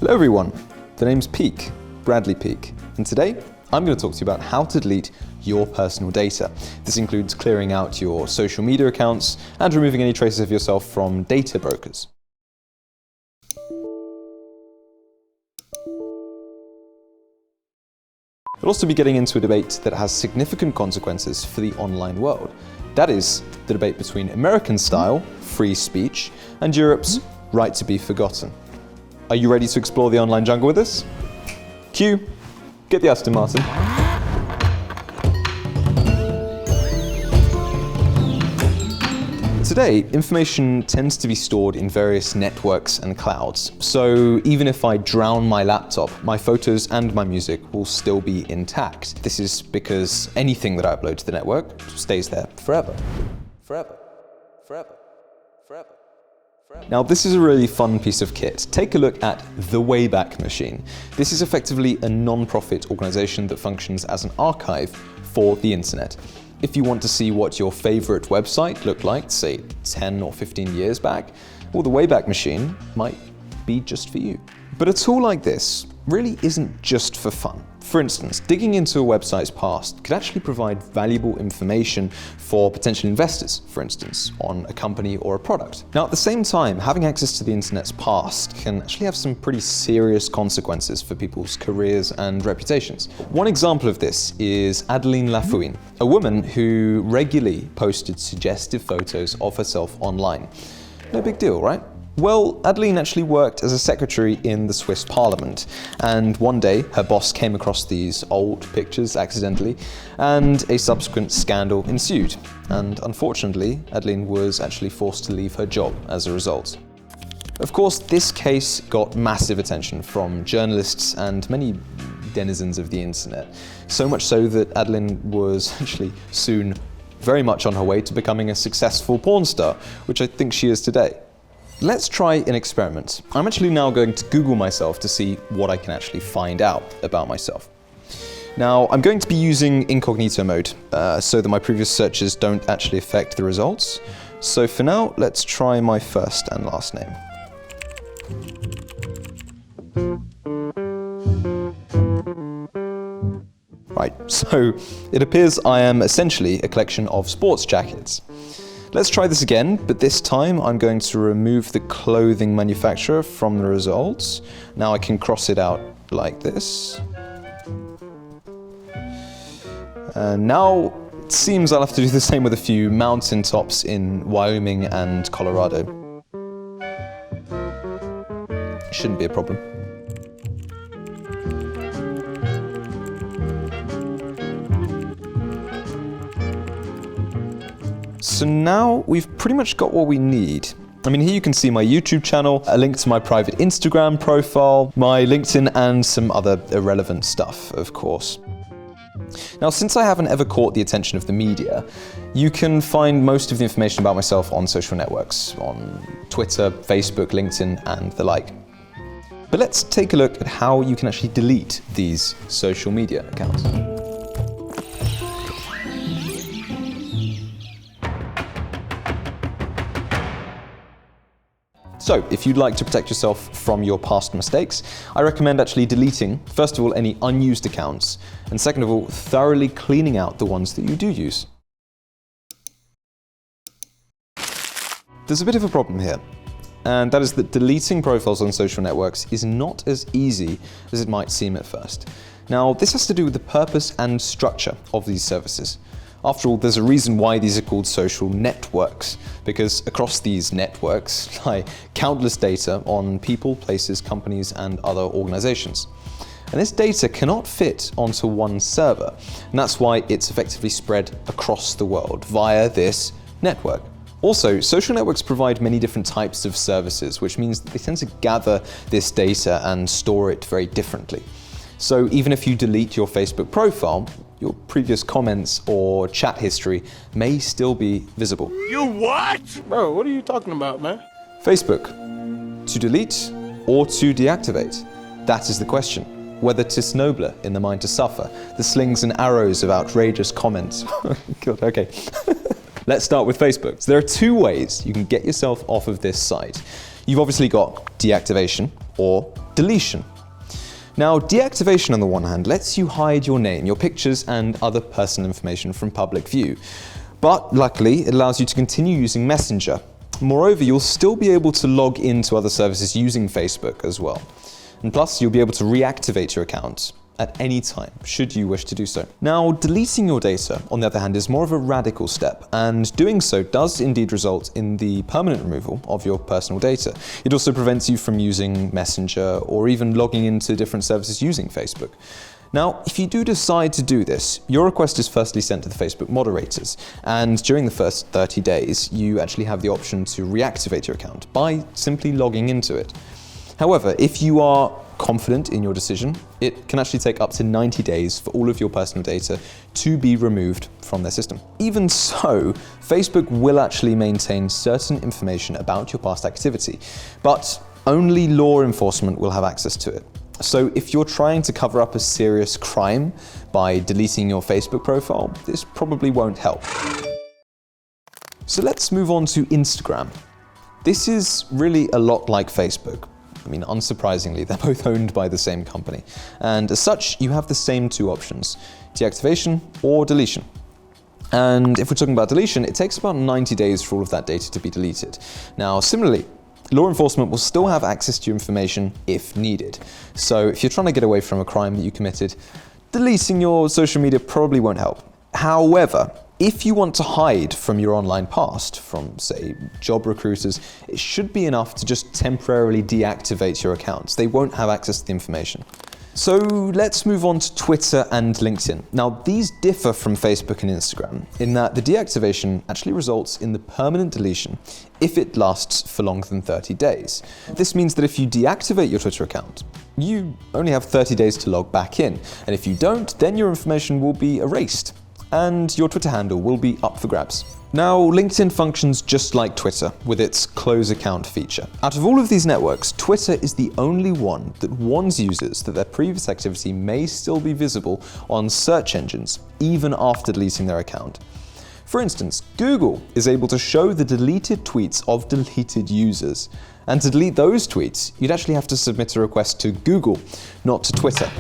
Hello everyone, the name's Peak, Bradley Peak, and today I'm going to talk to you about how to delete your personal data. This includes clearing out your social media accounts and removing any traces of yourself from data brokers. We'll also be getting into a debate that has significant consequences for the online world. That is, the debate between American-style free speech and Europe's right to be forgotten. Are you ready to explore the online jungle with us? Q, get the Aston Martin. Today, information tends to be stored in various networks and clouds. So even if I drown my laptop, my photos and my music will still be intact. This is because anything that I upload to the network stays there forever. Forever. Forever. Forever. Now, this is a really fun piece of kit. Take a look at the Wayback Machine. This is effectively a non-profit organization that functions as an archive for the internet. If you want to see what your favorite website looked like, say 10 or 15 years back, well, the Wayback Machine might be just for you. But a tool like this really isn't just for fun. For instance, digging into a website's past could actually provide valuable information for potential investors, for instance, on a company or a product. Now, at the same time, having access to the internet's past can actually have some pretty serious consequences for people's careers and reputations. One example of this is Adeline Lafouine, a woman who regularly posted suggestive photos of herself online. No big deal, right? Well, Adeline actually worked as a secretary in the Swiss Parliament, and one day her boss came across these old pictures accidentally, and a subsequent scandal ensued. And unfortunately, Adeline was actually forced to leave her job as a result. Of course, this case got massive attention from journalists and many denizens of the internet, so much so that Adeline was actually soon very much on her way to becoming a successful porn star, which I think she is today. Let's try an experiment. I'm actually now going to Google myself to see what I can actually find out about myself. Now, I'm going to be using incognito mode so that my previous searches don't actually affect the results. So for now, let's try my first and last name. Right, so it appears I am essentially a collection of sports jackets. Let's try this again, but this time I'm going to remove the clothing manufacturer from the results. Now I can cross it out like this. And now it seems I'll have to do the same with a few mountain tops in Wyoming and Colorado. Shouldn't be a problem. So now we've pretty much got what we need. I mean, here you can see my YouTube channel, a link to my private Instagram profile, my LinkedIn, and some other irrelevant stuff, of course. Now, since I haven't ever caught the attention of the media, you can find most of the information about myself on social networks, on Twitter, Facebook, LinkedIn, and the like. But let's take a look at how you can actually delete these social media accounts. So, if you'd like to protect yourself from your past mistakes, I recommend actually deleting, first of all, any unused accounts, and second of all, thoroughly cleaning out the ones that you do use. There's a bit of a problem here, and that is that deleting profiles on social networks is not as easy as it might seem at first. Now, this has to do with the purpose and structure of these services. After all, there's a reason why these are called social networks, because across these networks lie countless data on people, places, companies, and other organizations. And this data cannot fit onto one server, and that's why it's effectively spread across the world via this network. Also, social networks provide many different types of services, which means that they tend to gather this data and store it very differently. So even if you delete your Facebook profile, your previous comments or chat history may still be visible. You what? Bro, what are you talking about, man? Facebook. To delete or to deactivate? That is the question. Whether 'tis nobler in the mind to suffer, the slings and arrows of outrageous comments. God, okay. Let's start with Facebook. So there are two ways you can get yourself off of this site. You've obviously got deactivation or deletion. Now, deactivation on the one hand lets you hide your name, your pictures, and other personal information from public view. But luckily, it allows you to continue using Messenger. Moreover, you'll still be able to log into other services using Facebook as well. And plus, you'll be able to reactivate your account at any time, should you wish to do so. Now, deleting your data, on the other hand, is more of a radical step, and doing so does indeed result in the permanent removal of your personal data. It also prevents you from using Messenger or even logging into different services using Facebook. Now, if you do decide to do this, your request is firstly sent to the Facebook moderators, and during the first 30 days, you actually have the option to reactivate your account by simply logging into it. However, if you are confident in your decision, it can actually take up to 90 days for all of your personal data to be removed from their system. Even so, Facebook will actually maintain certain information about your past activity, but only law enforcement will have access to it. So if you're trying to cover up a serious crime by deleting your Facebook profile, this probably won't help. So let's move on to Instagram. This is really a lot like Facebook. I mean, unsurprisingly, they're both owned by the same company. And as such, you have the same two options, deactivation or deletion. And if we're talking about deletion, it takes about 90 days for all of that data to be deleted. Now, similarly, law enforcement will still have access to your information if needed. So if you're trying to get away from a crime that you committed, deleting your social media probably won't help. However, if you want to hide from your online past, from, say, job recruiters, it should be enough to just temporarily deactivate your accounts. They won't have access to the information. So let's move on to Twitter and LinkedIn. Now, these differ from Facebook and Instagram in that the deactivation actually results in the permanent deletion if it lasts for longer than 30 days. This means that if you deactivate your Twitter account, you only have 30 days to log back in. And if you don't, then your information will be erased and your Twitter handle will be up for grabs. Now, LinkedIn functions just like Twitter with its close account feature. Out of all of these networks, Twitter is the only one that warns users that their previous activity may still be visible on search engines, even after deleting their account. For instance, Google is able to show the deleted tweets of deleted users. And to delete those tweets, you'd actually have to submit a request to Google, not to Twitter.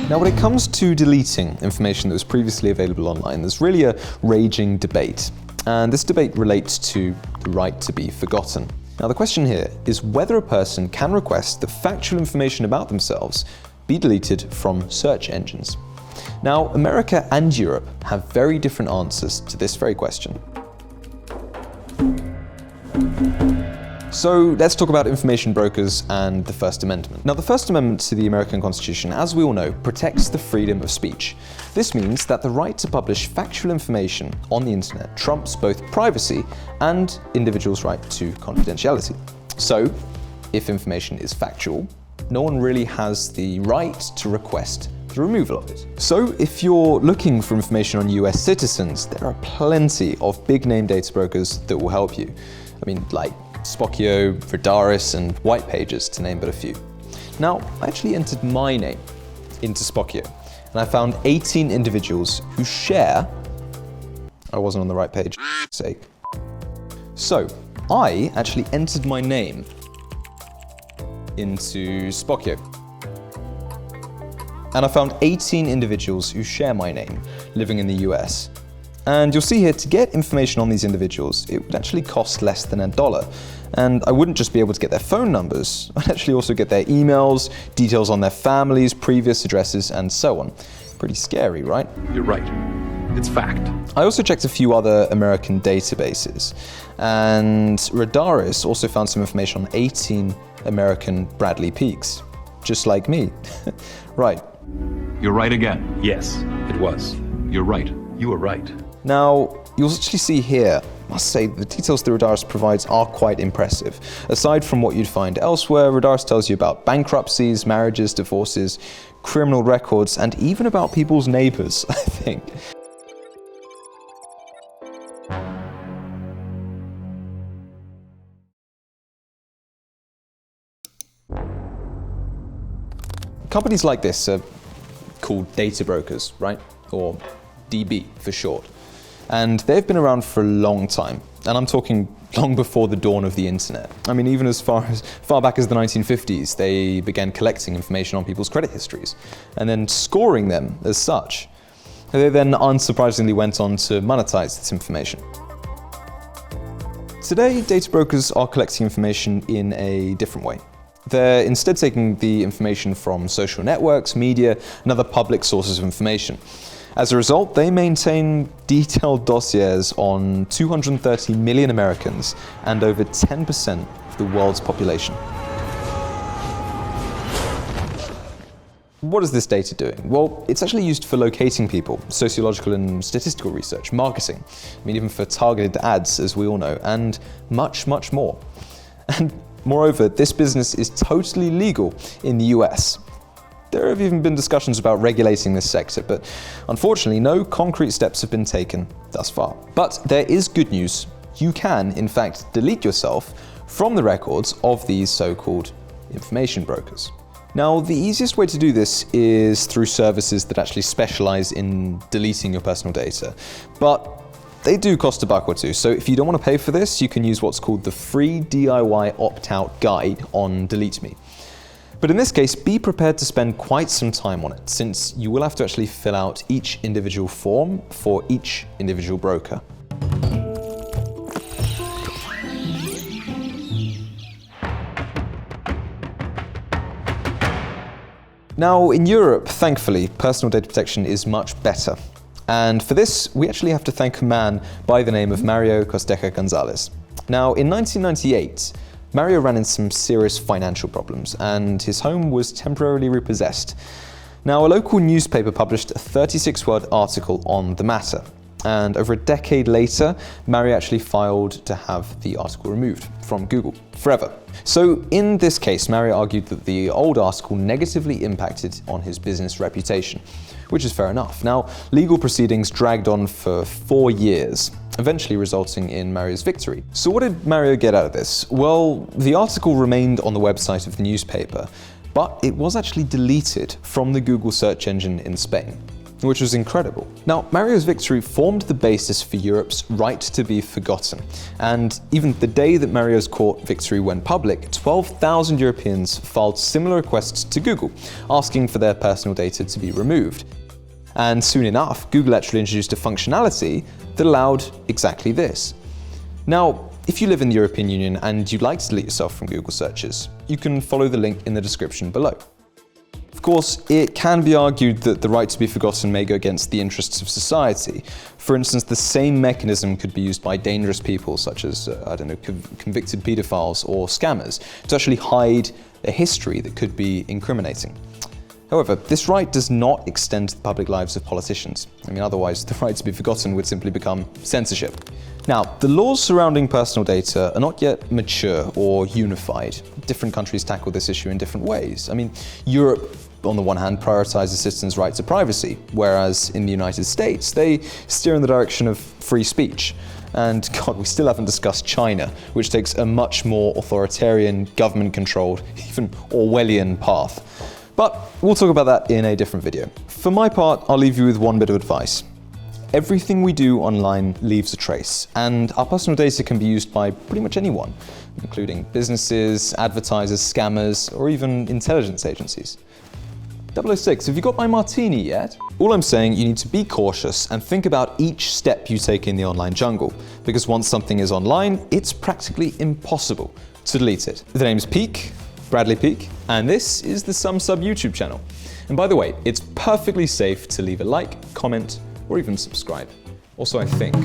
Now, when it comes to deleting information that was previously available online, there's really a raging debate. And this debate relates to the right to be forgotten. Now, the question here is whether a person can request that factual information about themselves be deleted from search engines. Now, America and Europe have very different answers to this very question. So let's talk about information brokers and the First Amendment. Now, the First Amendment to the American Constitution, as we all know, protects the freedom of speech. This means that the right to publish factual information on the internet trumps both privacy and individuals' right to confidentiality. So, if information is factual, no one really has the right to request the removal of it. So if you're looking for information on US citizens, there are plenty of big name data brokers that will help you. I mean, like Spokio, Redaris, and White Pages, to name but a few. Now, I actually entered my name into Spokio, and I found 18 individuals who share. I wasn't on the right page, for sake. So, I actually entered my name into Spokio, and I found 18 individuals who share my name living in the US. And you'll see here, to get information on these individuals, it would actually cost less than $1. And I wouldn't just be able to get their phone numbers, I'd actually also get their emails, details on their families, previous addresses, and so on. Pretty scary, right? You're right. It's fact. I also checked a few other American databases, and Redaris also found some information on 18 American Bradley Peaks, just like me. Right. You're right again. Yes, it was. You're right. You were right. Now, you'll actually see here, I must say, the details that Redaris provides are quite impressive. Aside from what you'd find elsewhere, Redaris tells you about bankruptcies, marriages, divorces, criminal records, and even about people's neighbors, I think. Companies like this are called data brokers, right? Or DB for short. And they've been around for a long time. And I'm talking long before the dawn of the internet. I mean, even as far back as the 1950s, they began collecting information on people's credit histories and then scoring them as such. They then unsurprisingly went on to monetize this information. Today, data brokers are collecting information in a different way. They're instead taking the information from social networks, media, and other public sources of information. As a result, they maintain detailed dossiers on 230 million Americans and over 10% of the world's population. What is this data doing? Well, it's actually used for locating people, sociological and statistical research, marketing, I mean, even for targeted ads, as we all know, and much, much more. And moreover, this business is totally legal in the US. There have even been discussions about regulating this sector, but unfortunately, no concrete steps have been taken thus far. But there is good news. You can, in fact, delete yourself from the records of these so-called information brokers. Now, the easiest way to do this is through services that actually specialize in deleting your personal data, but they do cost a buck or two. So if you don't want to pay for this, you can use what's called the free DIY opt-out guide on Delete Me. But in this case, be prepared to spend quite some time on it, since you will have to actually fill out each individual form for each individual broker. Now, in Europe, thankfully, personal data protection is much better. And for this, we actually have to thank a man by the name of Mario Costeja Gonzalez. Now, in 1998, Mario ran into some serious financial problems, and his home was temporarily repossessed. Now, a local newspaper published a 36-word article on the matter, and over a decade later, Mario actually filed to have the article removed from Google forever. So in this case, Mario argued that the old article negatively impacted on his business reputation, which is fair enough. Now, legal proceedings dragged on for 4 years, eventually resulting in Mario's victory. So what did Mario get out of this? Well, the article remained on the website of the newspaper, but it was actually deleted from the Google search engine in Spain, which was incredible. Now, Mario's victory formed the basis for Europe's right to be forgotten. And even the day that Mario's court victory went public, 12,000 Europeans filed similar requests to Google, asking for their personal data to be removed. And soon enough, Google actually introduced a functionality that allowed exactly this. Now, if you live in the European Union and you'd like to delete yourself from Google searches, you can follow the link in the description below. Of course, it can be argued that the right to be forgotten may go against the interests of society. For instance, the same mechanism could be used by dangerous people such as, convicted pedophiles or scammers to actually hide a history that could be incriminating. However, this right does not extend to the public lives of politicians. I mean, otherwise, the right to be forgotten would simply become censorship. Now, the laws surrounding personal data are not yet mature or unified. Different countries tackle this issue in different ways. I mean, Europe, on the one hand, prioritizes citizens' right to privacy, whereas in the United States, they steer in the direction of free speech. And God, we still haven't discussed China, which takes a much more authoritarian, government-controlled, even Orwellian path. But we'll talk about that in a different video. For my part, I'll leave you with one bit of advice. Everything we do online leaves a trace, and our personal data can be used by pretty much anyone, including businesses, advertisers, scammers, or even intelligence agencies. 006, have you got my martini yet? All I'm saying, you need to be cautious and think about each step you take in the online jungle, because once something is online, it's practically impossible to delete it. The name's Peak, Bradley Peak, and this is the Sumsub YouTube channel. And by the way, it's perfectly safe to leave a like, comment, or even subscribe. Also, I think